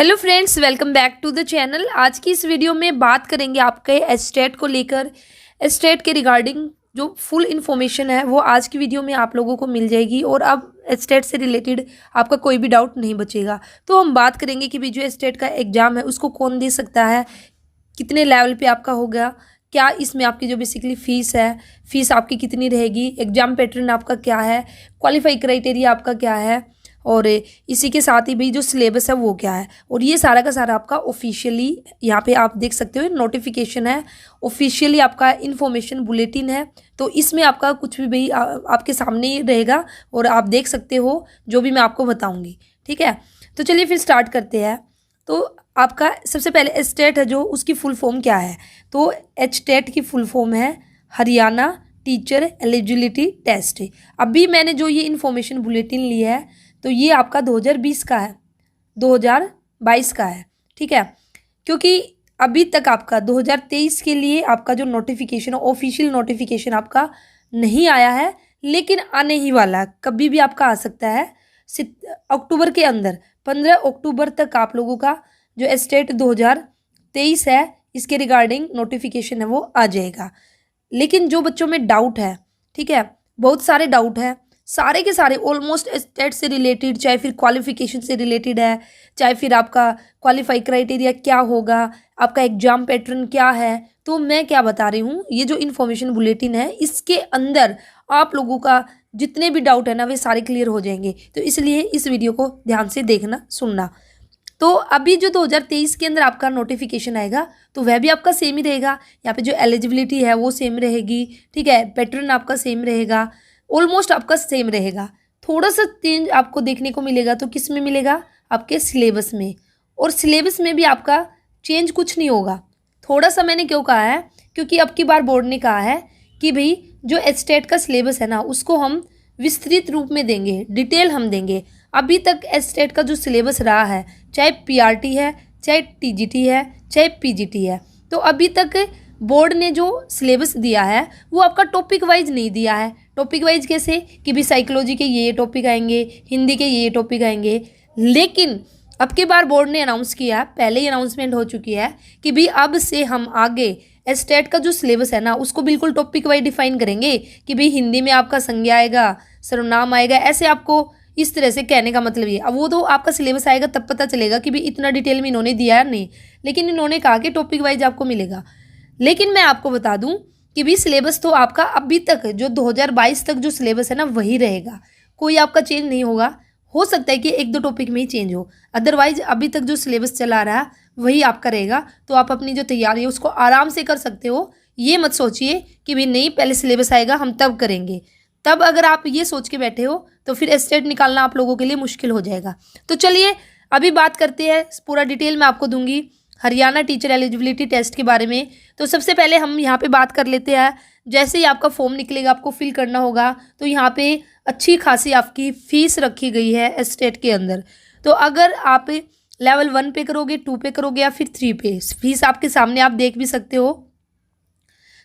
Hello friends, welcome back to the channel. आज की इस वीडियो में बात करेंगे आपके एस्टेट को लेकर। एस्टेट के रिगार्डिंग जो फुल इन्फॉर्मेशन है वो आज की वीडियो में आप लोगों को मिल जाएगी और अब एस्टेट से रिलेटेड आपका कोई भी डाउट नहीं बचेगा। तो हम बात करेंगे कि भी जो एस्टेट का एग्ज़ाम है उसको कौन दे सकता है, कितने लेवल पे आपका होगा, क्या इसमें आपकी जो बेसिकली फ़ीस है, फ़ीस आपकी कितनी रहेगी, एग्ज़ाम पैटर्न आपका क्या है, क्वालिफाई क्राइटेरिया आपका क्या है, और इसी के साथ ही भाई जो सिलेबस है वो क्या है। और ये सारा का सारा आपका ऑफिशियली यहाँ पे आप देख सकते हो, नोटिफिकेशन है, ऑफिशियली आपका इन्फॉर्मेशन बुलेटिन है। तो इसमें आपका कुछ भी भाई आपके सामने ही रहेगा और आप देख सकते हो जो भी मैं आपको बताऊँगी। ठीक है, तो चलिए फिर स्टार्ट करते हैं। तो आपका सबसे पहले एस्टेट है जो उसकी फुल फॉर्म क्या है, तो एचटेट की फुल फॉर्म है हरियाणा टीचर एलिजिबिलिटी टेस्ट। अभी मैंने जो ये इन्फॉर्मेशन बुलेटिन लिया है तो ये आपका 2020 का है, 2022 का है। ठीक है, क्योंकि अभी तक आपका 2023 के लिए आपका जो नोटिफिकेशन ऑफिशियल नोटिफिकेशन आपका नहीं आया है, लेकिन आने ही वाला है, कभी भी आपका आ सकता है। अक्टूबर के अंदर 15 अक्टूबर तक आप लोगों का जो एस्टेट 2023 है इसके रिगार्डिंग नोटिफिकेशन है वो आ जाएगा। लेकिन जो बच्चों में डाउट है, ठीक है, बहुत सारे डाउट है, सारे के सारे ऑलमोस्ट एस्टेट से रिलेटेड, चाहे फिर क्वालिफिकेशन से रिलेटेड है, चाहे फिर आपका क्वालिफाई क्राइटेरिया क्या होगा, आपका एग्जाम पैटर्न क्या है। तो मैं क्या बता रही हूँ, ये जो इन्फॉर्मेशन बुलेटिन है इसके अंदर आप लोगों का जितने भी डाउट है ना वे सारे क्लियर हो जाएंगे। तो इसलिए इस वीडियो को ध्यान से देखना सुनना। तो अभी जो 2023 के अंदर आपका नोटिफिकेशन आएगा तो वह भी आपका सेम ही रहेगा। यहाँ पे जो एलिजिबिलिटी है वो सेम रहेगी। ठीक है, पैटर्न आपका सेम रहेगा, ऑलमोस्ट आपका सेम रहेगा। थोड़ा सा चेंज आपको देखने को मिलेगा तो किस में मिलेगा, आपके सिलेबस में। और सिलेबस में भी आपका चेंज कुछ नहीं होगा। थोड़ा सा मैंने क्यों कहा है, क्योंकि अब की बार बोर्ड ने कहा है कि भाई जो एस्टेट का सिलेबस है ना उसको हम विस्तृत रूप में देंगे, डिटेल हम देंगे। अभी तक एस्टेट का जो सिलेबस रहा है, चाहे पीआरटी है, चाहे टीजीटी है, चाहे पीजीटी है, तो अभी तक बोर्ड ने जो सिलेबस दिया है वो आपका टॉपिक वाइज नहीं दिया है। टॉपिक वाइज कैसे कि भी साइकोलॉजी के ये टॉपिक आएंगे, हिंदी के ये टॉपिक आएंगे। लेकिन अब की बार बोर्ड ने अनाउंस किया, पहले ही अनाउंसमेंट हो चुकी है कि भी अब से हम आगे एस्टेट का जो सिलेबस है ना उसको बिल्कुल टॉपिक वाइज डिफाइन करेंगे कि भाई हिंदी में आपका संज्ञा आएगा, सर्वनाम आएगा, ऐसे आपको इस तरह से कहने का मतलब ये। अब वो तो आपका सिलेबस आएगा तब पता चलेगा कि भाई इतना डिटेल में इन्होंने दिया है नहीं, लेकिन इन्होंने कहा कि टॉपिक वाइज आपको मिलेगा। लेकिन मैं आपको बता दूं कि भी सिलेबस तो आपका अभी तक जो 2022 तक जो सिलेबस है ना वही रहेगा, कोई आपका चेंज नहीं होगा। हो सकता है कि एक दो टॉपिक में ही चेंज हो, अदरवाइज अभी तक जो सिलेबस चला रहा है वही आपका रहेगा। तो आप अपनी जो तैयारी है उसको आराम से कर सकते हो। ये मत सोचिए कि भाई नहीं पहले सिलेबस आएगा हम तब करेंगे। तब अगर आप ये सोच के बैठे हो तो फिर एस्टेट निकालना आप लोगों के लिए मुश्किल हो जाएगा। तो चलिए अभी बात करते हैं, पूरा डिटेल मैं आपको दूंगी हरियाणा टीचर एलिजिबिलिटी टेस्ट के बारे में। तो सबसे पहले हम यहाँ पे बात कर लेते हैं। जैसे ही आपका फॉर्म निकलेगा आपको फिल करना होगा, तो यहाँ पे अच्छी खासी आपकी फ़ीस रखी गई है एस्टेट के अंदर। तो अगर आप लेवल 1 पे करोगे, 2 पे करोगे या फिर 3 पे, फीस आपके सामने आप देख भी सकते हो।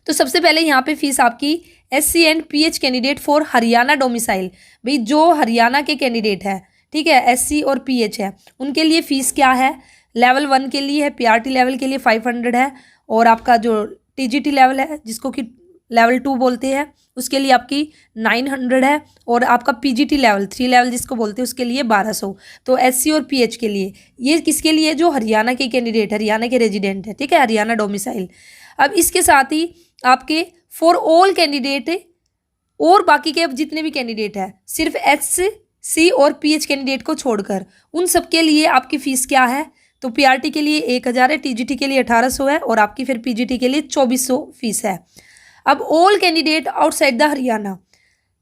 तो सबसे पहले यहाँ पे फीस आपकी SC and PH candidate for Haryana domicile, भाई जो हरियाणा के कैंडिडेट है, ठीक है, SC और PH है, उनके लिए फ़ीस क्या है। लेवल 1 के लिए है, पीआरटी लेवल के लिए 500 है, और आपका जो टीजीटी लेवल है जिसको कि लेवल 2 बोलते हैं उसके लिए आपकी 900 है, और आपका पीजीटी लेवल 3 लेवल जिसको बोलते हैं उसके लिए 1200। तो SC और PH के लिए, ये किसके लिए, जो हरियाणा के कैंडिडेट, हरियाणा के रेजिडेंट है, ठीक है, हरियाणा डोमिसाइल। अब इसके साथ ही आपके फॉर ऑल कैंडिडेट, और बाकी के अब जितने भी कैंडिडेट हैं सिर्फ SC और PH कैंडिडेट को छोड़कर उन सबके लिए आपकी फ़ीस क्या है। तो पीआरटी के लिए 1000 है, टीजीटी के लिए 1800 है, और आपकी फिर पीजीटी के लिए 2400 फीस है। अब all candidate outside the Haryana,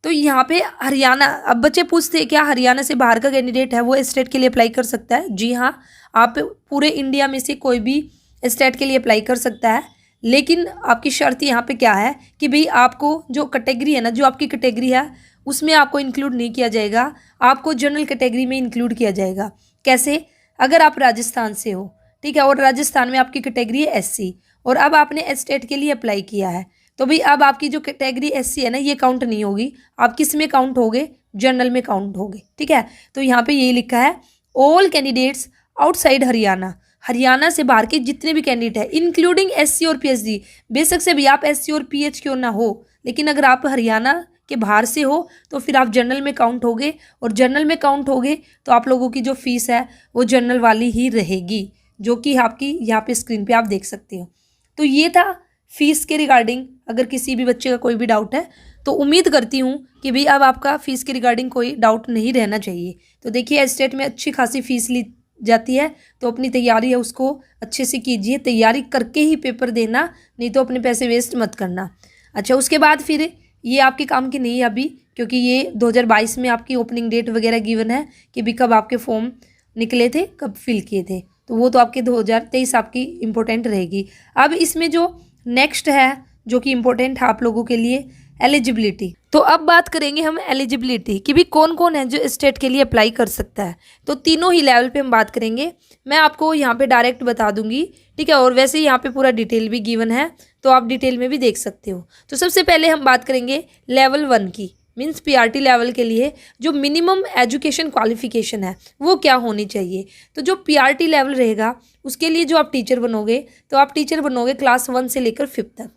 तो यहाँ पे हरियाणा, अब बच्चे पूछते हैं क्या हरियाणा से बाहर का कैंडिडेट है वो स्टेट के लिए अप्लाई कर सकता है। जी हाँ, आप पूरे इंडिया में से कोई भी स्टेट के लिए अप्लाई कर सकता है, लेकिन आपकी शर्त यहाँ पे क्या है कि भाई आपको जो कैटेगरी है ना, जो आपकी कैटेगरी है उसमें आपको इंक्लूड नहीं किया जाएगा, आपको जनरल कैटेगरी में इंक्लूड किया जाएगा। कैसे, अगर आप राजस्थान से हो, ठीक है, और राजस्थान में आपकी कैटेगरी है SC, और अब आपने एस्टेट के लिए अप्लाई किया है, तो भाई अब आपकी जो कैटेगरी SC है ना ये काउंट नहीं होगी, आप किस में काउंट होगे, जनरल में काउंट होगे। ठीक है, तो यहाँ पे यही लिखा है all candidates outside Haryana, Haryana से बाहर के जितने भी कैंडिडेट हैं इंक्लूडिंग एससी और पीएचडी, बेशक से भी आप एससी और पीएच क्यों ना हो, लेकिन अगर आप हरियाणा के बाहर से हो तो फिर आप जनरल में काउंट होगे, और जनरल में काउंट होगे तो आप लोगों की जो फीस है वो जनरल वाली ही रहेगी, जो कि आपकी यहाँ पे स्क्रीन पे आप देख सकते हो। तो ये था फीस के रिगार्डिंग। अगर किसी भी बच्चे का कोई भी डाउट है तो उम्मीद करती हूँ कि भाई अब आपका फ़ीस के रिगार्डिंग कोई डाउट नहीं रहना चाहिए। तो देखिए एस्टेट में अच्छी खासी फ़ीस ली जाती है, तो अपनी तैयारी है उसको अच्छे से कीजिए, तैयारी करके ही पेपर देना, नहीं तो अपने पैसे वेस्ट मत करना। अच्छा, उसके बाद फिर ये आपके काम की नहीं है अभी, क्योंकि ये 2022 में आपकी ओपनिंग डेट वगैरह गिवन है कि भी कब आपके फॉर्म निकले थे, कब फिल किए थे, तो वो तो आपके 2023 आपकी इम्पोर्टेंट रहेगी। अब इसमें जो नेक्स्ट है जो कि इम्पोर्टेंट है आप लोगों के लिए, एलिजिबिलिटी। तो अब बात करेंगे हम एलिजिबिलिटी कि भी कौन कौन है जो स्टेट के लिए अप्लाई कर सकता है। तो तीनों ही लेवल पे हम बात करेंगे, मैं आपको यहाँ पे डायरेक्ट बता दूंगी, ठीक है, और वैसे यहाँ पे पूरा डिटेल भी गिवन है, तो आप डिटेल में भी देख सकते हो। तो सबसे पहले हम बात करेंगे लेवल 1 की, मीन्स पीआरटी लेवल के लिए जो मिनिमम एजुकेशन क्वालिफिकेशन है वो क्या होनी चाहिए। तो जो पीआरटी लेवल रहेगा उसके लिए जो आप टीचर बनोगे, तो आप टीचर बनोगे क्लास 1 से लेकर 5th तक।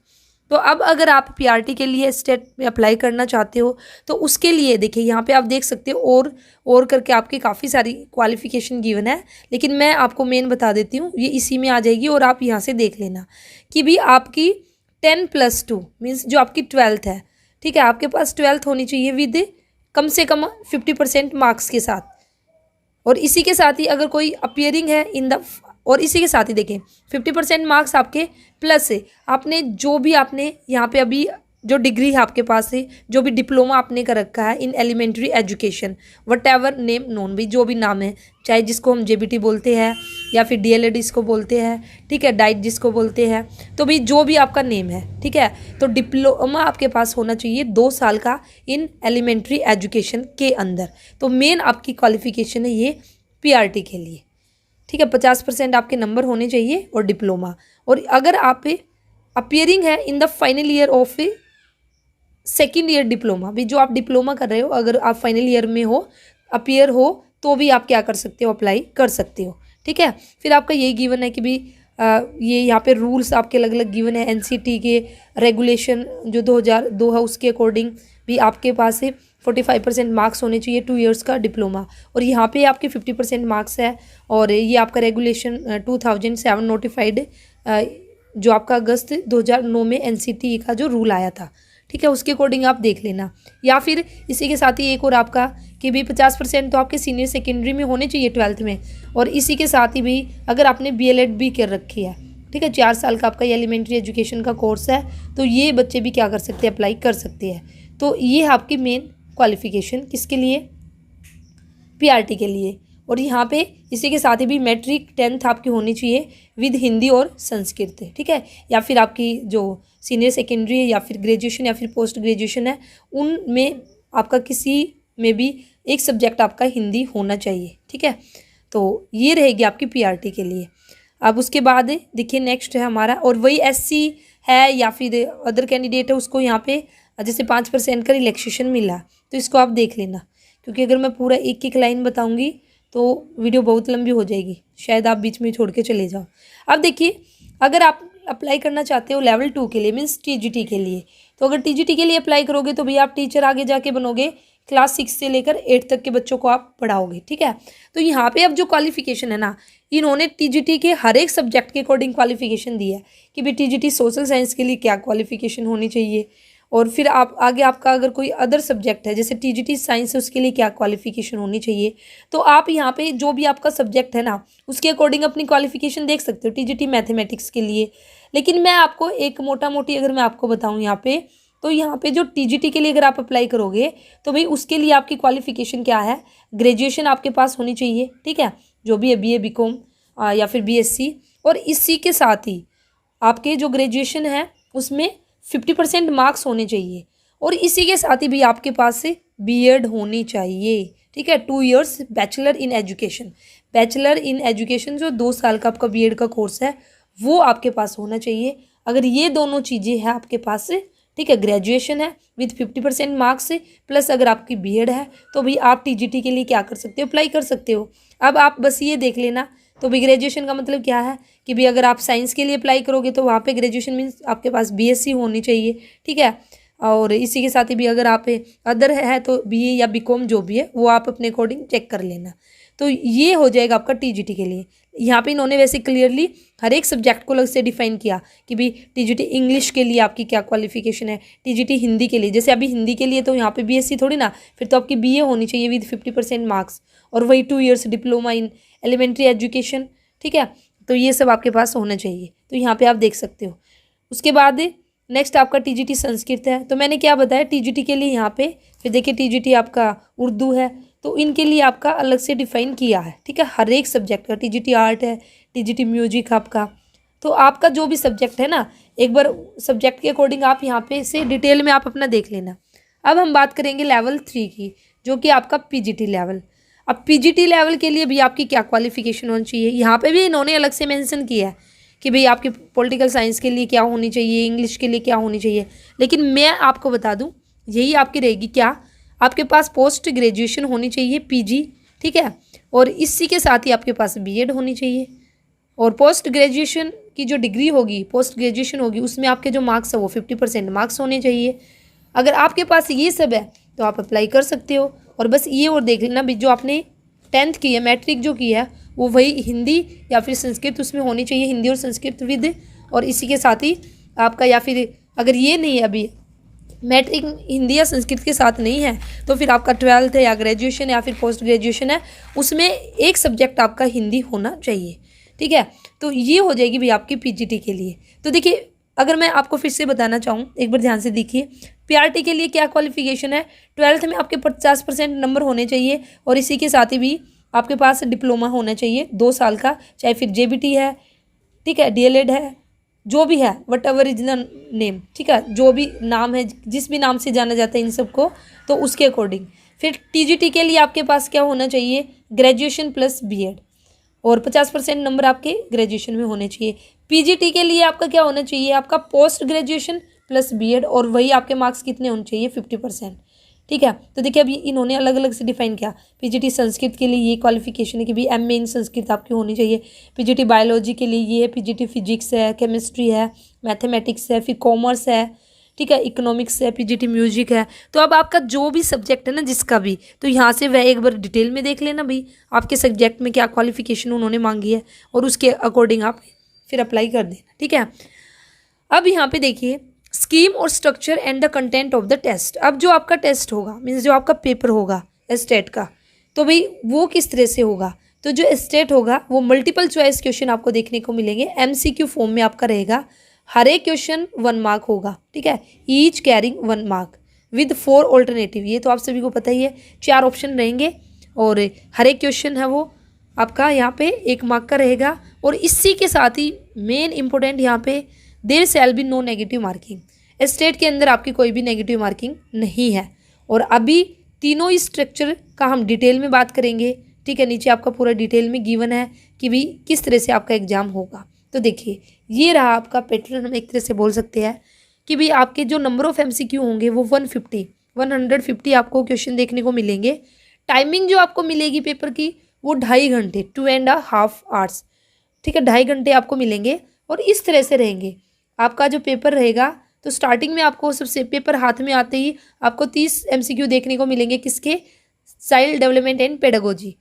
तो अब अगर आप पीआरटी के लिए स्टेट में अप्लाई करना चाहते हो तो उसके लिए देखिए यहाँ पे आप देख सकते हो और करके आपकी काफ़ी सारी क्वालिफिकेशन गिवन है, लेकिन मैं आपको मेन बता देती हूँ, ये इसी में आ जाएगी और आप यहाँ से देख लेना कि भी आपकी 10+2 मीन्स जो आपकी 12th है, ठीक है, आपके पास 12th होनी चाहिए विद कम से कम 50% मार्क्स के साथ। और इसी के साथ ही अगर कोई अपियरिंग है इन द, और इसी के साथ ही देखें 50% मार्क्स आपके प्लस है आपने जो भी आपने यहाँ पे अभी जो डिग्री है आपके पास है, जो भी डिप्लोमा आपने कर रखा है in elementary education, whatever name known, भी जो भी नाम है, चाहे जिसको हम जेबीटी बोलते हैं या फिर डीएलएड जिसको बोलते हैं, ठीक है, डाइट जिसको बोलते हैं, तो भी जो भी आपका नेम है, ठीक है, तो डिप्लोमा आपके पास होना चाहिए 2 साल का इन एलिमेंट्री एजुकेशन के अंदर। तो मेन आपकी क्वालिफिकेशन है ये पीआरटी के लिए, ठीक है, 50% आपके नंबर होने चाहिए और डिप्लोमा। और अगर आप अपियरिंग है in the final year of second year diploma, भी जो आप डिप्लोमा कर रहे हो अगर आप फाइनल ईयर में हो, अपियर हो, तो भी आप क्या कर सकते हो, अप्लाई कर सकते हो, ठीक है। फिर आपका यही गिवन है कि भी ये यहाँ पे रूल्स आपके अलग अलग गिवन है, एनसीटी के रेगुलेशन जो 2002 है उसके अकॉर्डिंग भी आपके पास 45% मार्क्स होने चाहिए 2 इयर्स का डिप्लोमा, और यहाँ पे आपके 50% मार्क्स है। और ये आपका रेगुलेशन 2007 नोटिफाइड जो आपका अगस्त 2009 में एनसीटी का जो रूल आया था, ठीक है, उसके अकॉर्डिंग आप देख लेना। या फिर इसी के साथ ही एक और आपका कि भी 50% तो आपके सीनियर सेकेंडरी में होने चाहिए 12th में, और इसी के साथ ही भी अगर आपने बीएलएड भी कर रखी है, ठीक है, 4 साल का आपका ये एलिमेंट्री एजुकेशन का कोर्स है, तो ये बच्चे भी क्या कर सकते हैं, अप्लाई कर सकते हैं। तो ये आपकी मेन क्वालिफिकेशन किसके लिए, पीआरटी के लिए। और यहाँ पे इसी के साथ ही भी मैट्रिक 10th आपकी होनी चाहिए विद हिंदी और संस्कृत, ठीक है, या फिर आपकी जो सीनियर सेकेंडरी है या फिर ग्रेजुएशन या फिर पोस्ट ग्रेजुएशन है उनमें आपका किसी में भी एक सब्जेक्ट आपका हिंदी होना चाहिए, ठीक है। तो ये रहेगी आपकी पीआरटी के लिए। अब उसके बाद देखिए नेक्स्ट है हमारा, और वही एससी है या फिर अदर कैंडिडेट है उसको यहाँ पे जैसे 5% का रिलैक्सेशन मिला, तो इसको आप देख लेना, क्योंकि अगर मैं पूरा एक एक लाइन बताऊंगी तो वीडियो बहुत लंबी हो जाएगी, शायद आप बीच में छोड़ के चले जाओ। अब देखिए अगर आप अप्लाई करना चाहते हो लेवल 2 के लिए मीन्स टीजीटी के लिए, तो अगर टीजीटी के लिए अप्लाई करोगे तो भैया आप टीचर आगे जाके बनोगे, क्लास 6 से लेकर 8 तक के बच्चों को आप पढ़ाओगे, ठीक है। तो यहाँ पे अब जो क्वालिफिकेशन है ना, इन्होंने टीजीटी के हर एक सब्जेक्ट के अकॉर्डिंग क्वालिफिकेशन दी है कि भाई टीजीटी सोशल साइंस के लिए क्या क्वालिफिकेशन होनी चाहिए, और फिर आप आगे आपका अगर कोई अदर सब्जेक्ट है जैसे टीजीटी साइंस है उसके लिए क्या क्वालिफिकेशन होनी चाहिए। तो आप यहाँ पे जो भी आपका सब्जेक्ट है ना उसके अकॉर्डिंग अपनी क्वालिफिकेशन देख सकते हो। टीजीटी मैथमेटिक्स के लिए, लेकिन मैं आपको एक मोटा मोटी अगर मैं आपको बताऊँ यहाँ पे, तो यहाँ पे जो टीजीटी के लिए अगर आप अप्लाई करोगे तो भाई उसके लिए आपकी क्वालिफिकेशन क्या है, ग्रेजुएशन आपके पास होनी चाहिए, ठीक है, जो भी है बीए बीकॉम या फिर बीएससी, और इसी के साथ ही आपके जो ग्रेजुएशन है उसमें 50% मार्क्स होने चाहिए, और इसी के साथ ही भी आपके पास से बीएड होनी चाहिए, ठीक है, 2 years bachelor in education, bachelor in education जो 2 साल का आपका बीएड का कोर्स है वो आपके पास होना चाहिए। अगर ये दोनों चीज़ें हैं आपके पास से, ठीक है, ग्रेजुएशन है विद 50% मार्क्स से प्लस अगर आपकी बीएड है, तो भी आप टीजीटी के लिए क्या कर सकते हो, अप्लाई कर सकते हो। अब आप बस ये देख लेना तो भी ग्रेजुएशन का मतलब क्या है कि भी अगर आप साइंस के लिए अप्लाई करोगे तो वहाँ पे ग्रेजुएशन मीन्स आपके पास बीएससी होनी चाहिए, ठीक है। और इसी के साथ ही भी अगर आप अदर है तो बीए या बीकॉम जो भी है वो आप अपने अकॉर्डिंग चेक कर लेना। तो ये हो जाएगा आपका टीजीटी के लिए। यहाँ पे इन्होंने वैसे क्लियरली हर एक सब्जेक्ट को अलग से डिफाइन किया कि भी टीजीटी इंग्लिश के लिए आपकी क्या क्वालिफिकेशन है, टीजीटी हिंदी के लिए, जैसे अभी हिंदी के लिए तो यहाँ पे बीएससी थोड़ी ना, फिर तो आपकी बीए होनी चाहिए विद 50% मार्क्स, और वही 2 years diploma in elementary education, ठीक है। तो ये सब आपके पास होना चाहिए, तो यहाँ पे आप देख सकते हो। उसके बाद नेक्स्ट आपका टीजीटी संस्कृत है। तो मैंने क्या बताया टीजीटी के लिए यहाँ पे, फिर देखिए टीजीटी आपका उर्दू है, तो इनके लिए आपका अलग से डिफाइन किया है, ठीक है, हर एक सब्जेक्ट का। टीजीटी आर्ट है, टीजीटी म्यूजिक आपका, तो आपका जो भी सब्जेक्ट है ना, एक बार सब्जेक्ट के अकॉर्डिंग आप यहाँ पे से डिटेल में आप अपना देख लेना। अब हम बात करेंगे लेवल 3 की, जो कि आपका पीजीटी लेवल। अब पीजीटी लेवल के लिए भी आपकी क्या क्वालिफिकेशन होनी चाहिए, यहाँ पे भी इन्होंने अलग से मेंशन किया है कि भाई आपकी पॉलिटिकल साइंस के लिए क्या होनी चाहिए, इंग्लिश के लिए क्या होनी चाहिए। लेकिन मैं आपको बता दूं यही आपकी रहेगी क्या, आपके पास पोस्ट ग्रेजुएशन होनी चाहिए पीजी, ठीक है, और इसी के साथ ही आपके पास बीएड होनी चाहिए। और पोस्ट ग्रेजुएशन की जो डिग्री होगी, पोस्ट ग्रेजुएशन होगी, उसमें आपके जो मार्क्स है वो 50% मार्क्स होने चाहिए। अगर आपके पास ये सब है तो आप अप्लाई कर सकते हो। और बस ये और देख लेना भी जो आपने 10th की है, मैट्रिक जो की है, वो वही हिंदी या फिर संस्कृत उसमें होनी चाहिए, हिंदी और संस्कृत विद, और इसी के साथ ही आपका, या फिर अगर ये नहीं है अभी मैट्रिक हिंदी या संस्कृत के साथ नहीं है, तो फिर आपका 12th है या ग्रेजुएशन या फिर पोस्ट ग्रेजुएशन है, उसमें एक सब्जेक्ट आपका हिंदी होना चाहिए, ठीक है। तो ये हो जाएगी भी आपकी पीजीटी के लिए। तो देखिए अगर मैं आपको फिर से बताना चाहूँ, एक बार ध्यान से देखिए, पीआरटी के लिए क्या क्वालिफिकेशन है, 12th में आपके 50% नंबर होने चाहिए, और इसी के साथ ही भी आपके पास डिप्लोमा होना चाहिए 2 साल का, चाहे फिर जेबीटी है, ठीक है, डीएलएड है, जो भी है, what ever is the name, ठीक है, जो भी नाम है, जिस भी नाम से जाना जाता है इन सबको, तो उसके अकॉर्डिंग। फिर टीजीटी के लिए आपके पास क्या होना चाहिए, ग्रेजुएशन प्लस बीएड, और 50% नंबर आपके ग्रेजुएशन में होने चाहिए। पीजीटी के लिए आपका क्या होना चाहिए, आपका पोस्ट ग्रेजुएशन प्लस बीएड, और वही आपके मार्क्स कितने होने चाहिए, 50%, ठीक है। तो देखिए अभी इन्होंने अलग अलग से डिफाइन किया। पीजीटी संस्कृत के लिए ये क्वालिफिकेशन है कि भी एमए इन संस्कृत आपकी होनी चाहिए। पीजीटी बायोलॉजी के लिए ये है, पीजीटी फिजिक्स है, केमिस्ट्री है, मैथमेटिक्स है, फिर कॉमर्स है, ठीक है, इकोनॉमिक्स है, पीजीटी म्यूजिक है। तो अब आपका जो भी सब्जेक्ट है ना, जिसका भी, तो यहाँ से वह एक बार डिटेल में देख लेना भाई आपके सब्जेक्ट में क्या क्वालिफिकेशन उन्होंने मांगी है, और उसके अकॉर्डिंग आप फिर अप्लाई कर देना, ठीक है। अब यहाँ पे देखिए स्कीम और structure and the content of the test. अब जो आपका टेस्ट होगा, मीन्स जो आपका पेपर होगा स्टेट का, तो भाई वो किस तरह से होगा। तो जो स्टेट होगा वो मल्टीपल चॉइस क्वेश्चन आपको देखने को मिलेंगे, एमसीक्यू फॉर्म में आपका रहेगा। हर एक क्वेश्चन 1 मार्क होगा, ठीक है, each carrying 1 mark with 4 alternative. ये तो आप सभी को पता ही है, 4 ऑप्शन रहेंगे, और हर एक क्वेश्चन है वो आपका यहाँ पे 1 मार्क का रहेगा। और इसी के साथ ही मेन इंपॉर्टेंट यहाँ पे, there shall be no negative marking. State के अंदर आपकी कोई भी नेगेटिव मार्किंग नहीं है। और अभी तीनों ही स्ट्रक्चर का हम डिटेल में बात करेंगे, ठीक है। नीचे आपका पूरा डिटेल में गिवन है कि भी किस तरह से आपका एग्जाम होगा। तो देखिए ये रहा आपका पैटर्न, हम एक तरह से बोल सकते हैं कि भी आपके जो नंबर ऑफ एमसीक्यू होंगे वो 150 आपको क्वेश्चन देखने को मिलेंगे। टाइमिंग जो आपको मिलेगी पेपर की वो 2.5 घंटे, 2.5 आवर्स, ठीक है, 2.5 घंटे आपको मिलेंगे। और इस तरह से रहेंगे आपका जो पेपर रहेगा। तो स्टार्टिंग में आपको सबसे पेपर हाथ में आते ही आपको 30 एमसीक्यू देखने को मिलेंगे, किसके, चाइल्ड डेवलपमेंट एंड पेडागोजी।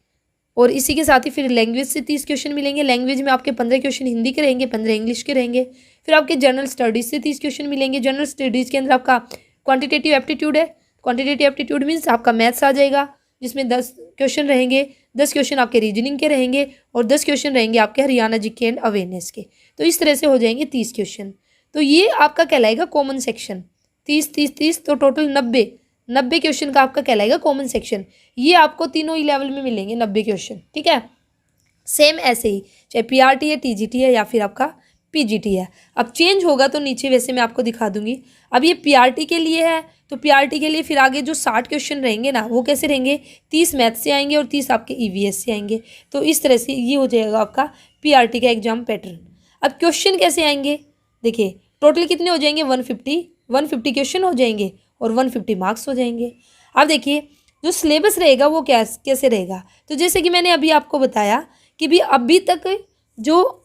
और इसी के साथ ही फिर लैंग्वेज से 30 क्वेश्चन मिलेंगे। लैंग्वेज में आपके 15 क्वेश्चन हिंदी के रहेंगे, 15 इंग्लिश के रहेंगे। फिर आपके जनरल स्टडीज़ से 30 क्वेश्चन मिलेंगे। जनरल स्टडीज़ के अंदर आपका क्वांटिटेटिव एप्टीट्यूड है। क्वांटिटेटिव एप्टीट्यूड मीन्स आपका मैथ्स आ जाएगा, जिसमें 10 क्वेश्चन रहेंगे। 10 क्वेश्चन आपके रीजनिंग के रहेंगे, और 10 क्वेश्चन रहेंगे आपके हरियाणा जीके एंड अवेयरनेस के। तो इस तरह से हो जाएंगे 30 क्वेश्चन। तो ये आपका कहलाएगा कॉमन सेक्शन। 30 तो टोटल 90 क्वेश्चन का आपका कहलाएगा कॉमन सेक्शन। ये आपको तीनों ही लेवल में मिलेंगे 90 क्वेश्चन, ठीक है। सेम ऐसे ही चाहे पीआरटी है, टीजीटी है, या फिर आपका पीजीटी है। अब चेंज होगा तो नीचे वैसे मैं आपको दिखा दूंगी। अब ये पीआरटी के लिए है, तो पीआरटी के लिए फिर आगे जो 60 क्वेश्चन रहेंगे ना, वो कैसे रहेंगे, 30 मैथ से आएंगे और 30 आपके ईवीएस से आएंगे। तो इस तरह से ये हो जाएगा आपका पीआरटी का एग्जाम पैटर्न। अब क्वेश्चन कैसे आएंगे, देखिए टोटल कितने हो जाएंगे, 150 क्वेश्चन हो जाएंगे, और 150 मार्क्स हो जाएंगे। अब देखिए जो सिलेबस रहेगा वो कैसे रहेगा। तो जैसे कि मैंने अभी आपको बताया कि भी अभी तक जो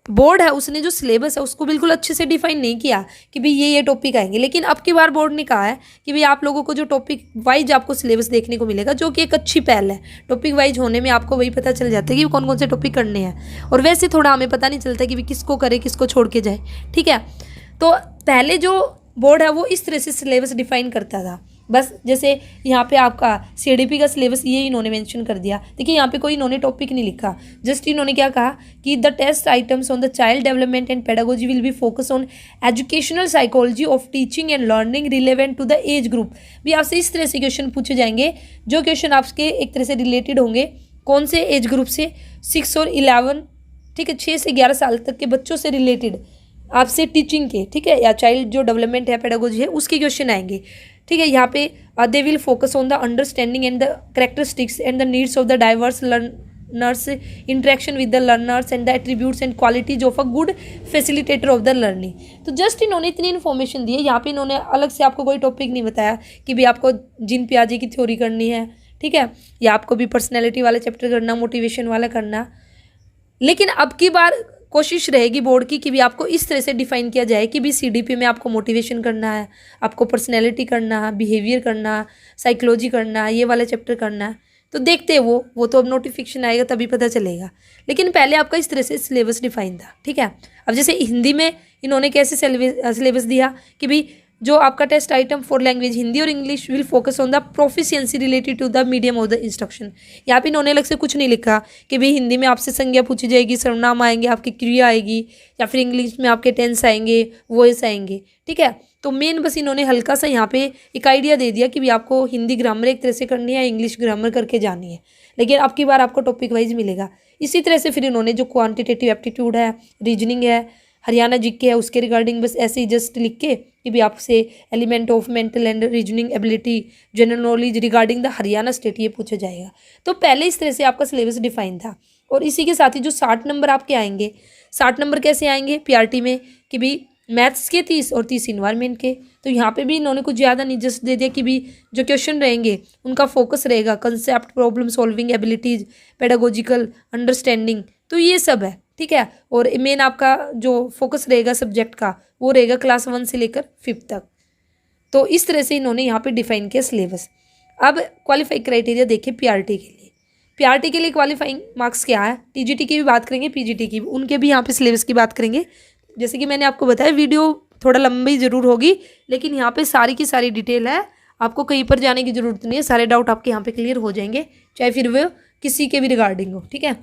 बोर्ड है उसने जो सिलेबस है उसको बिल्कुल अच्छे से डिफाइन नहीं किया कि भाई ये टॉपिक आएंगे, लेकिन अब की बार बोर्ड ने कहा है कि भाई आप लोगों को जो टॉपिक वाइज आपको सिलेबस देखने को मिलेगा, जो कि एक अच्छी पहल है। टॉपिक वाइज होने में आपको वही पता चल जाता है कि कौन कौन से टॉपिक करने हैं, और वैसे थोड़ा हमें पता नहीं चलता कि भाई किसको करे किसको छोड़ के जाए, ठीक है। तो पहले जो बोर्ड है वो इस तरह से सिलेबस डिफाइन करता था, बस जैसे यहाँ पे आपका CDP का सिलेबस ये इन्होंने मेंशन कर दिया। देखिए यहाँ पे कोई इन्होंने टॉपिक नहीं लिखा, जस्ट इन्होंने क्या कहा कि the test items on the child development and pedagogy will be focus on educational psychology of teaching and learning relevant to the age group. भी आपसे इस तरह से क्वेश्चन पूछे जाएंगे, जो क्वेश्चन आपके एक तरह से रिलेटेड होंगे कौन से एज ग्रुप से, 6 और 11, ठीक है, 6 से 11 साल तक के बच्चों से रिलेटेड आपसे टीचिंग के, ठीक है, या चाइल्ड जो डेवलपमेंट है पेडागोजी है उसके क्वेश्चन आएंगे, ठीक है। यहाँ पे they will focus on the understanding and the characteristics and the needs of the diverse learners, interaction with the learners and the attributes and qualities of a good facilitator of the learning. तो just इन्होंने इतनी information दी है, यहाँ पे इन्होंने अलग से आपको कोई टॉपिक नहीं बताया कि भाई आपको जीन पियाजे की थ्योरी करनी है, ठीक है, या आपको भी पर्सनैलिटी वाला चैप्टर करना, मोटिवेशन वाला करना। लेकिन अब की बार कोशिश रहेगी बोर्ड की कि भी आपको इस तरह से डिफाइन किया जाए कि भी CDP में आपको मोटिवेशन करना है, आपको पर्सनैलिटी करना है, बिहेवियर करना, साइकोलॉजी करना, ये वाला चैप्टर करना है। तो देखते हैं वो तो अब नोटिफिकेशन आएगा तभी पता चलेगा, लेकिन पहले आपका इस तरह से सिलेबस डिफाइन था, ठीक है। अब जैसे हिंदी में इन्होंने कैसे सिलेबस दिया कि भाई जो आपका test item for language Hindi और English will focus on the proficiency related to the medium of the instruction. यहाँ पे इन्होंने अलग से कुछ नहीं लिखा कि भाई हिंदी में आपसे संज्ञा पूछी जाएगी, सर्वनाम आएंगे, आपकी क्रिया आएगी, या फिर इंग्लिश में आपके टेंस आएंगे, वॉइस आएंगे, ठीक है। तो मेन बस इन्होंने हल्का सा यहाँ पे एक आइडिया दे दिया कि भाई आपको हिंदी ग्रामर एक तरह से करनी है, इंग्लिश ग्रामर करके जानी है, लेकिन अब की बार आपको टॉपिक वाइज मिलेगा। इसी तरह से फिर इन्होंने जो क्वान्टिटेटिव एप्टीट्यूड है, रीजनिंग है, हरियाणा जीके है, उसके रिगार्डिंग बस ऐसे ही जस्ट लिख के कि भी आपसे element of mental and reasoning ability, general knowledge regarding the Haryana state ये पूछा जाएगा। तो पहले इस तरह से आपका सिलेबस डिफाइन था, और इसी के साथ ही जो 60 नंबर आपके आएंगे, 60 नंबर कैसे आएंगे PRT में कि भी मैथ्स के 30 और 30 इन्वायरमेंट के। तो यहाँ पे भी इन्होंने कुछ ज़्यादा नहीं जस्ट दे दिया कि भी जो क्वेश्चन रहेंगे उनका फोकस रहेगा concept, problem solving abilities, pedagogical understanding, तो ये सब है, ठीक है। और मेन आपका जो फोकस रहेगा सब्जेक्ट का वो रहेगा क्लास 1 से लेकर 5th तक। तो इस तरह से इन्होंने यहाँ पे डिफाइन किया सिलेबस। अब क्वालिफाई क्राइटेरिया देखिए PRT के लिए। PRT के लिए क्वालिफाइंग मार्क्स क्या है, TGT की भी बात करेंगे, PGT की भी, उनके भी यहाँ पे सिलेबस की बात करेंगे। जैसे कि मैंने आपको बताया वीडियो थोड़ा लंबी ज़रूर होगी, लेकिन यहाँ पे सारी की सारी डिटेल है, आपको कहीं पर जाने की ज़रूरत नहीं है, सारे डाउट आपके यहाँ पे क्लियर हो जाएंगे, चाहे फिर वो किसी के भी रिगार्डिंग हो, ठीक है।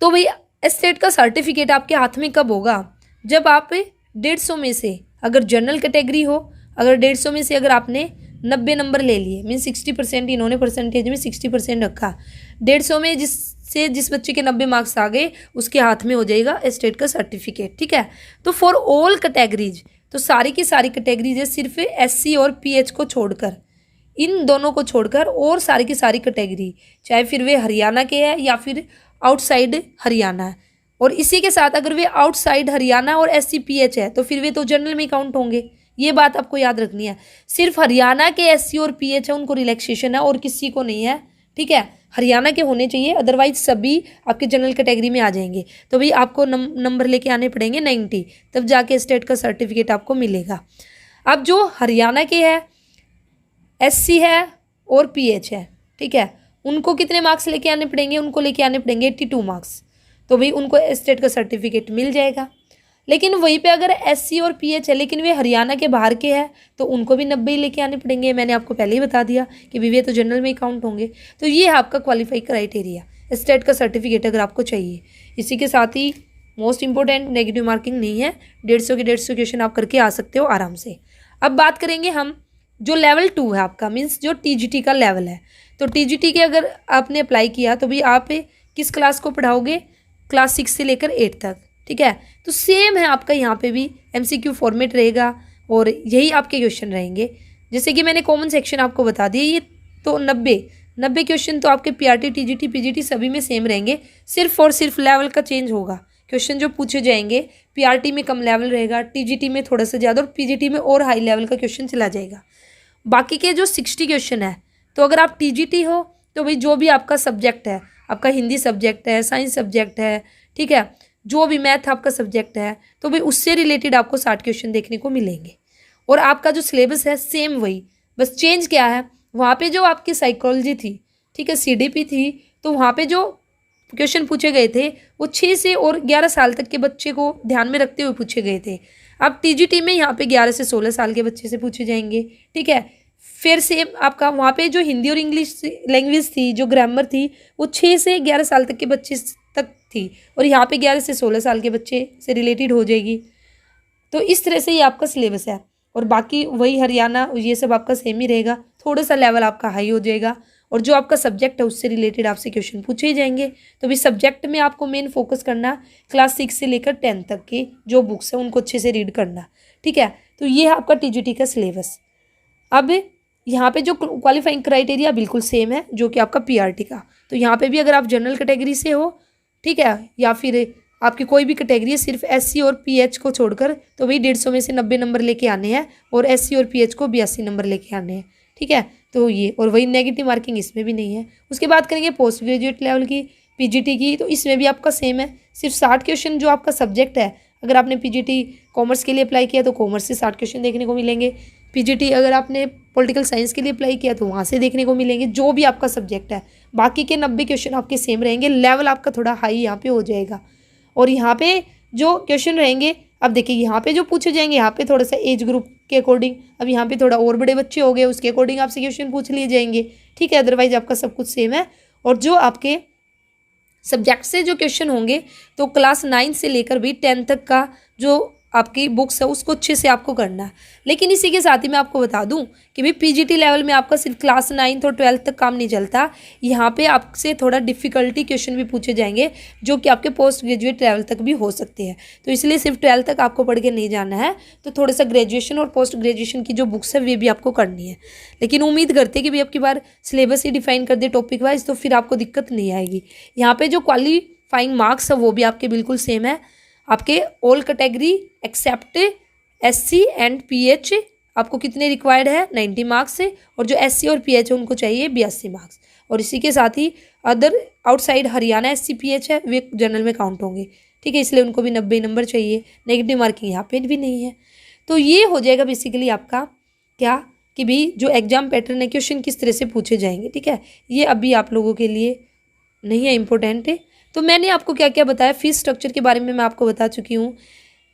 तो भाई एस्टेट का सर्टिफिकेट आपके हाथ में कब होगा, जब आप 150 में से अगर जनरल कैटेगरी हो, अगर 150 में से अगर आपने 90 नंबर ले लिए, मीन 60%, इन्होंने परसेंटेज में 60% रखा, 150 में जिस बच्चे के 90 मार्क्स आ गए उसके हाथ में हो जाएगा एस्टेट का सर्टिफिकेट, ठीक है। तो फॉर ऑल कैटेगरीज, तो सारी की सारी कैटेगरीज है, सिर्फ SC और PH को छोड़कर, इन दोनों को छोड़कर और सारी की सारी कैटेगरी, चाहे फिर वे हरियाणा के हैं या फिर आउटसाइड हरियाणा है, और इसी के साथ अगर वे आउटसाइड हरियाणा और SC PH है तो फिर वे तो जनरल में काउंट होंगे। ये बात आपको याद रखनी है, सिर्फ हरियाणा के SC और PH है उनको रिलैक्सेशन है और किसी को नहीं है, ठीक है। हरियाणा के होने चाहिए, अदरवाइज सभी आपके जनरल कैटेगरी में आ जाएंगे। तो भाई आपको नंबर लेके आने पड़ेंगे 90, तब जाके स्टेट का सर्टिफिकेट आपको मिलेगा। अब जो हरियाणा के है, SC है और PH है, ठीक है, उनको कितने मार्क्स लेके आने पड़ेंगे, उनको लेके आने पड़ेंगे 82 मार्क्स, तो भाई उनको स्टेट का सर्टिफिकेट मिल जाएगा। लेकिन वहीं पे अगर SC और PH है लेकिन वे हरियाणा के बाहर के हैं तो उनको भी 90 लेके आने पड़ेंगे। मैंने आपको पहले ही बता दिया कि वे तो जनरल में ही काउंट होंगे। तो ये है आपका क्वालिफाई क्राइटेरिया, स्टेट का सर्टिफिकेट अगर आपको चाहिए। इसी के साथ ही मोस्ट इंपॉर्टेंट, नेगेटिव मार्किंग नहीं है, 150 के 150 क्वेश्चन आप करके आ सकते हो आराम से। अब बात करेंगे हम जो लेवल 2 है आपका, मीन्स जो TGT का लेवल है। तो TGT के अगर आपने अप्लाई किया तो भाई आप किस क्लास को पढ़ाओगे, क्लास 6 से लेकर 8 तक, ठीक है। तो सेम है आपका यहाँ पे भी MCQ फॉर्मेट रहेगा और यही आपके क्वेश्चन रहेंगे। जैसे कि मैंने कॉमन सेक्शन आपको बता दिया, ये तो 90 क्वेश्चन तो आपके PRT TGT PGT सभी में सेम रहेंगे, सिर्फ और सिर्फ लेवल का चेंज होगा। क्वेश्चन जो पूछे जाएंगे PRT में कम लेवल रहेगा, TGT में थोड़ा सा ज़्यादा और PGT में और हाई लेवल का क्वेश्चन चला जाएगा। बाकी के जो 60 क्वेश्चन है, तो अगर आप TGT हो तो भाई जो भी आपका सब्जेक्ट है आपका हिंदी सब्जेक्ट है, साइंस सब्जेक्ट है, ठीक है, जो भी मैथ आपका सब्जेक्ट है, तो भाई उससे रिलेटेड आपको 60 क्वेश्चन देखने को मिलेंगे। और आपका जो सिलेबस है सेम वही, बस चेंज क्या है, वहाँ पे जो आपकी साइकोलॉजी थी, ठीक है, CDP थी, तो वहाँ पे जो क्वेश्चन पूछे गए थे वो 6 से और 11 साल तक के बच्चे को ध्यान में रखते हुए पूछे गए थे। अब TGT में यहाँ पे 11 से 16 साल के बच्चे से पूछे जाएंगे, ठीक है। फिर से आपका वहाँ पे जो हिंदी और इंग्लिश लैंग्वेज थी, जो ग्रामर थी, वो 6 से 11 साल तक के बच्चे तक थी, और यहाँ पे 11 से 16 साल के बच्चे से रिलेटेड हो जाएगी। तो इस तरह से ये आपका सिलेबस है। और बाकी वही हरियाणा ये सब आपका सेम ही रहेगा, थोड़ा सा लेवल आपका हाई हो जाएगा, और जो आपका सब्जेक्ट है उससे रिलेटेड आपसे क्वेश्चन पूछे ही जाएंगे। तो भी सब्जेक्ट में आपको मेन फोकस करना, क्लास 6 से लेकर 10 तक की जो बुक्स हैं उनको अच्छे से रीड करना, ठीक है। तो ये है आपका TGT का सिलेबस। अब यहाँ पे जो क्वालिफाइंग क्राइटेरिया बिल्कुल सेम है जो कि आपका PRT का। तो यहाँ पे भी अगर आप जनरल कैटेगरी से हो, ठीक है, या फिर आपकी कोई भी कैटेगरी है, सिर्फ SC और PH को छोड़कर, तो वही 150 में से 90 नंबर लेके आने हैं, और SC और PH को 82 नंबर लेके आने हैं, ठीक है। तो ये, और वही नेगेटिव मार्किंग इसमें भी नहीं है। उसके बाद करेंगे पोस्ट ग्रेजुएट लेवल की PGT की, तो इसमें भी आपका सेम है, सिर्फ 60 क्वेश्चन जो आपका सब्जेक्ट है। अगर आपने PGT कॉमर्स के लिए अप्लाई किया तो कॉमर्स से 60 क्वेश्चन देखने को मिलेंगे। PGT अगर आपने पॉलिटिकल साइंस के लिए अप्लाई किया तो वहाँ से देखने को मिलेंगे, जो भी आपका सब्जेक्ट है। बाकी के 90 क्वेश्चन आपके सेम रहेंगे, लेवल आपका थोड़ा हाई यहाँ पे हो जाएगा। और यहाँ पे जो क्वेश्चन रहेंगे, अब देखिए यहाँ पे जो पूछे जाएंगे, यहाँ पे थोड़ा सा एज ग्रुप के अकॉर्डिंग, अब यहाँ पे थोड़ा और बड़े बच्चे हो गए उसके अकॉर्डिंग आपसे क्वेश्चन पूछ लिए जाएंगे, ठीक है। अदरवाइज आपका सब कुछ सेम है। और जो आपके सब्जेक्ट से जो क्वेश्चन होंगे, तो क्लास 9 से लेकर भी 10 तक का जो आपकी बुक्स है उसको अच्छे से आपको करना है। लेकिन इसी के साथ ही मैं आपको बता दूं कि भाई PGT लेवल में आपका सिर्फ क्लास 9 और 12 तक काम नहीं चलता। यहाँ पे आपसे थोड़ा डिफ़िकल्टी क्वेश्चन भी पूछे जाएंगे जो कि आपके पोस्ट ग्रेजुएट लेवल तक भी हो सकते हैं। तो इसलिए सिर्फ 12 तक आपको पढ़ के नहीं जाना है, तो थोड़ा सा ग्रेजुएशन और पोस्ट ग्रेजुएशन की जो बुक्स है वे भी आपको करनी है। लेकिन उम्मीद करते हैं कि भाई आपकी बार सिलेबस ही डिफाइन कर दे टॉपिक वाइज, तो फिर आपको दिक्कत नहीं आएगी। यहाँ पर जो क्वालिफाइंग मार्क्स है वो भी आपके बिल्कुल सेम है। आपके all category except SC and PH आपको कितने रिक्वायर्ड है, 90 मार्क्स से, और जो SC और PH है उनको चाहिए 82 मार्क्स। और इसी के साथ ही other outside Haryana SC PH है वे जनरल में काउंट होंगे, ठीक है, इसलिए उनको भी 90 नंबर चाहिए। नेगेटिव मार्किंग यहाँ पे भी नहीं है। तो ये हो जाएगा बेसिकली आपका क्या कि भी जो एग्जाम पैटर्न है, क्वेश्चन किस तरह से पूछे जाएंगे, ठीक है। ये अभी आप लोगों के लिए नहीं है, इम्पोर्टेंट है। तो मैंने आपको क्या क्या बताया, फीस स्ट्रक्चर के बारे में मैं आपको बता चुकी हूँ,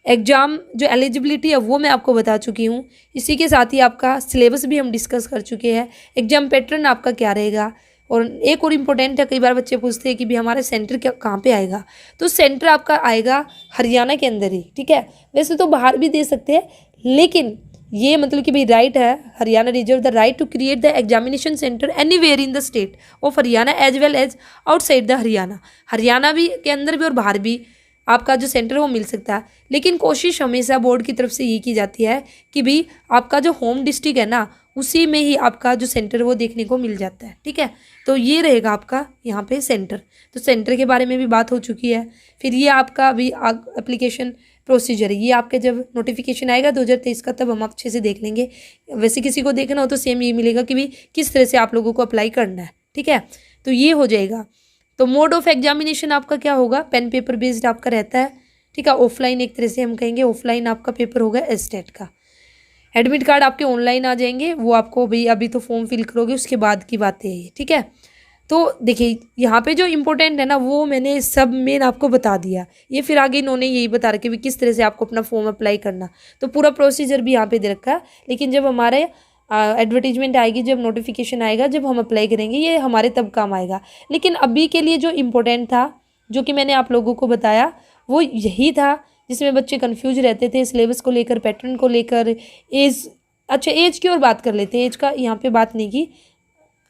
एग्ज़ाम जो एलिजिबिलिटी है वो मैं आपको बता चुकी हूँ। इसी के साथ ही आपका सिलेबस भी हम डिस्कस कर चुके हैं, एग्जाम पैटर्न आपका क्या रहेगा। और एक और इम्पोर्टेंट है, कई बार बच्चे पूछते हैं कि भी हमारा सेंटर क्या कहाँ पे आएगा, तो सेंटर आपका आएगा हरियाणा के अंदर ही, ठीक है। वैसे तो बाहर भी दे सकते हैं, लेकिन ये मतलब कि भाई राइट है, Haryana reserve the right to create the examination centre anywhere in the state of Haryana as well as outside the Haryana. Haryana भी के अंदर भी और बाहर भी आपका जो सेंटर है वो मिल सकता है। लेकिन कोशिश हमेशा बोर्ड की तरफ से ये की जाती है कि भाई आपका जो होम डिस्ट्रिक्ट है ना, उसी में ही आपका जो सेंटर वो देखने को मिल जाता है, ठीक है। तो ये रहेगा आपका यहाँ पे सेंटर। तो सेंटर के बारे में भी बात हो चुकी है। फिर ये आपका अभी एप्लीकेशन प्रोसीजर है, ये आपके जब नोटिफिकेशन आएगा 2023 का, तब हम अच्छे से देख लेंगे। वैसे किसी को देखना हो तो सेम ये मिलेगा कि भाई किस तरह से आप लोगों को अप्लाई करना है, ठीक है। तो ये हो जाएगा। तो मोड ऑफ एग्जामिनेशन आपका क्या होगा, पेन पेपर बेस्ड आपका रहता है, ठीक है। ऑफलाइन एक तरह से हम कहेंगे, ऑफलाइन आपका पेपर होगा एस्टेट का। एडमिट कार्ड आपके ऑनलाइन आ जाएंगे, वो आपको भाई अभी तो फॉर्म फिल करोगे उसके बाद की बातें है, ठीक है। तो देखिए यहाँ पे जो इम्पोर्टेंट है ना वो मैंने सब मेन आपको बता दिया। ये फिर आगे इन्होंने यही बता रखे भी किस तरह से आपको अपना फॉर्म अप्लाई करना, तो पूरा प्रोसीजर भी यहाँ पे दे रखा है। लेकिन जब हमारे एडवर्टीजमेंट आएगी, जब नोटिफिकेशन आएगा, जब हम अप्लाई करेंगे, ये हमारे तब काम आएगा। लेकिन अभी के लिए जो इम्पोर्टेंट था, जो कि मैंने आप लोगों को बताया, वो यही था जिसमें बच्चे कन्फ्यूज रहते थे सिलेबस को लेकर, पैटर्न को लेकर, एज। अच्छा एज की और बात कर लेते हैं, एज का यहाँ पे बात नहीं की,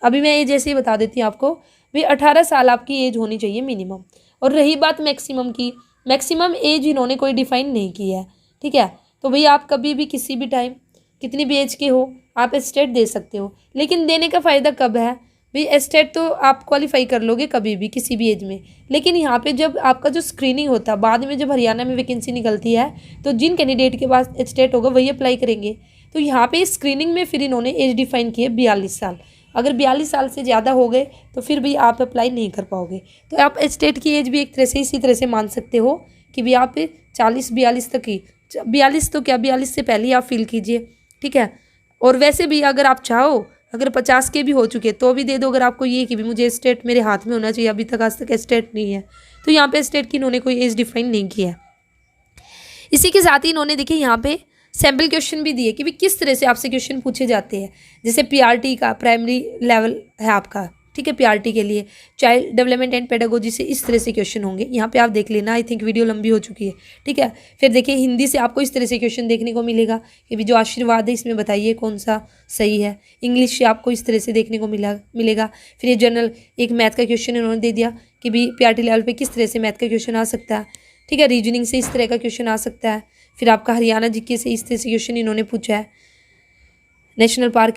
अभी मैं एज ऐसे ही बता देती हूँ आपको। भाई 18 साल आपकी एज होनी चाहिए मिनिमम। और रही बात मैक्सिमम की, मैक्सिमम एज इन्होंने कोई डिफाइन नहीं की है, ठीक है। तो भाई आप कभी भी किसी भी टाइम कितनी भी एज के हो आप एस्टेट दे सकते हो। लेकिन देने का फ़ायदा कब है भाई, एस्टेट तो आप क्वालिफाई कर लोगे कभी भी किसी भी एज में। लेकिन यहाँ पे जब आपका जो स्क्रीनिंग होता है, बाद में जब हरियाणा में वैकेंसी निकलती है, तो जिन कैंडिडेट के पास एस्टेट होगा वही अप्लाई करेंगे। तो यहाँ पे स्क्रीनिंग में फिर इन्होंने एज डिफाइन की है 42 साल। अगर 42 साल से ज़्यादा हो गए तो फिर भी आप अप्लाई नहीं कर पाओगे। तो आप स्टेट की एज भी एक तरह से इसी तरह से मान सकते हो कि भी आप 40-42 तक ही, 42 तो क्या 42 से पहले ही आप फिल कीजिए, ठीक है। और वैसे भी अगर आप चाहो, अगर 50 के भी हो चुके तो भी दे दो, अगर आपको ये कि भी मुझे स्टेट मेरे हाथ में होना चाहिए, अभी तक आज तक स्टेट नहीं है, तो यहाँ पे स्टेट की इन्होंने कोई एज डिफाइन नहीं किया है। इसी के साथ ही इन्होंने देखिए यहाँ पे सैम्पल क्वेश्चन भी दिए कि भी किस तरह से आपसे क्वेश्चन पूछे जाते हैं। जैसे पीआरटी का प्राइमरी लेवल है आपका, ठीक है, पीआरटी के लिए चाइल्ड डेवलपमेंट एंड पेडागोजी से इस तरह से क्वेश्चन होंगे। यहाँ पे आप देख लेना, आई थिंक वीडियो लंबी हो चुकी है, ठीक है। फिर देखिए हिंदी से आपको इस तरह से क्वेश्चन देखने को मिलेगा कि भी जो आशीर्वाद है इसमें बताइए कौन सा सही है। इंग्लिश से आपको इस तरह से देखने को मिलेगा। फिर ये जनरल एक मैथ का क्वेश्चन इन्होंने दे दिया कि भी पीआरटी लेवल पर किस तरह से मैथ का क्वेश्चन आ सकता है, ठीक है। रीजनिंग से इस तरह का क्वेश्चन आ सकता है। फिर आपका हरियाणा जीके से इस तरह से क्वेश्चन इन्होंने पूछा है। नेशनल पार्क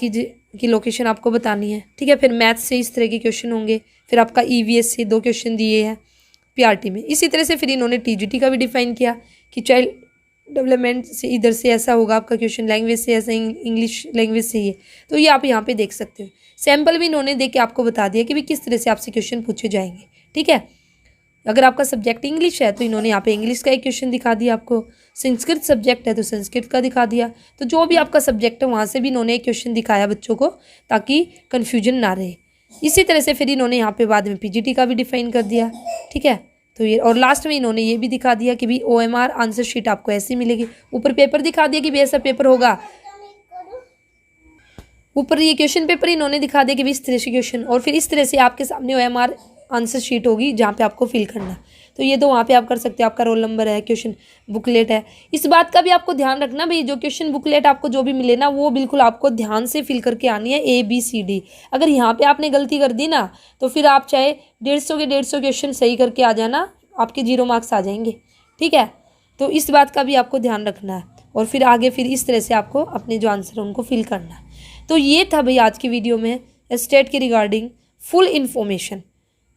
की लोकेशन आपको बतानी है, ठीक है। फिर मैथ से इस तरह के क्वेश्चन होंगे। फिर आपका ईवीएस से 2 क्वेश्चन दिए हैं पीआरटी में। इसी तरह से फिर इन्होंने टीजीटी का भी डिफाइन किया कि चाइल्ड डेवलपमेंट से इधर से ऐसा होगा आपका क्वेश्चन, लैंग्वेज से ऐसा, इंग्लिश लैंग्वेज से ये। तो ये आप यहाँ पे देख सकते हो। सैम्पल भी इन्होंने दे के आपको बता दिया कि भी किस तरह से आपसे क्वेश्चन पूछे जाएंगे, ठीक है। अगर आपका सब्जेक्ट इंग्लिश है तो इन्होंने यहाँ पे इंग्लिश का एक क्वेश्चन दिखा दिया आपको। संस्कृत सब्जेक्ट है तो संस्कृत का दिखा दिया। तो जो भी आपका सब्जेक्ट है वहाँ से भी इन्होंने एक क्वेश्चन दिखाया बच्चों को, ताकि कन्फ्यूजन ना रहे। इसी तरह से फिर इन्होंने यहाँ पे बाद में पीजीटी का भी डिफाइन कर दिया, ठीक है। तो ये और लास्ट में इन्होंने ये भी दिखा दिया कि भी OMR आंसर शीट आपको ऐसी मिलेगी। ऊपर पेपर दिखा दिया कि भी ऐसा पेपर होगा, ऊपर ये क्वेश्चन पेपर इन्होंने दिखा दिया कि भी इस तरह से क्वेश्चन, और फिर इस तरह से आपके सामने OMR आंसर शीट होगी जहाँ पे आपको फिल करना। तो ये तो वहाँ पे आप कर सकते हो, आपका रोल नंबर है, क्वेश्चन बुकलेट है। इस बात का भी आपको ध्यान रखना भाई, जो क्वेश्चन बुकलेट आपको जो भी मिले ना, वो बिल्कुल आपको ध्यान से फिल करके आनी है, ABCD। अगर यहाँ पे आपने गलती कर दी ना तो फिर आप चाहे 150 के 150 क्वेश्चन सही करके आ जाना, आपके 0 मार्क्स आ जाएंगे, ठीक है। तो इस बात का भी आपको ध्यान रखना है। और फिर आगे फिर इस तरह से आपको अपने जो आंसर है उनको फिल करना है। तो ये था भाई आज की वीडियो में स्टेट के रिगार्डिंग फुल इन्फॉर्मेशन।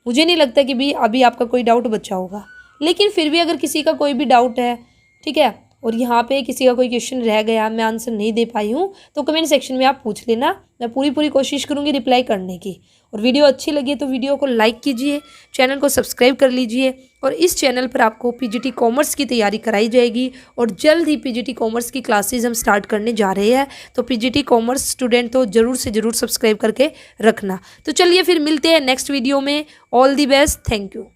मुझे नहीं लगता कि भी अभी आपका कोई डाउट बचा होगा, लेकिन फिर भी अगर किसी का कोई भी डाउट है, ठीक है, और यहाँ पे किसी का कोई क्वेश्चन रह गया, मैं आंसर नहीं दे पाई हूँ, तो कमेंट सेक्शन में आप पूछ लेना। मैं पूरी कोशिश करूँगी रिप्लाई करने की। और वीडियो अच्छी लगी तो वीडियो को लाइक कीजिए, चैनल को सब्सक्राइब कर लीजिए। और इस चैनल पर आपको पीजीटी कॉमर्स की तैयारी कराई जाएगी, और जल्द ही पीजीटी कॉमर्स की क्लासेज हम स्टार्ट करने जा रहे हैं। तो पीजीटी कॉमर्स स्टूडेंट तो ज़रूर से ज़रूर सब्सक्राइब करके रखना। तो चलिए फिर मिलते हैं नेक्स्ट वीडियो में। All the best, thank you.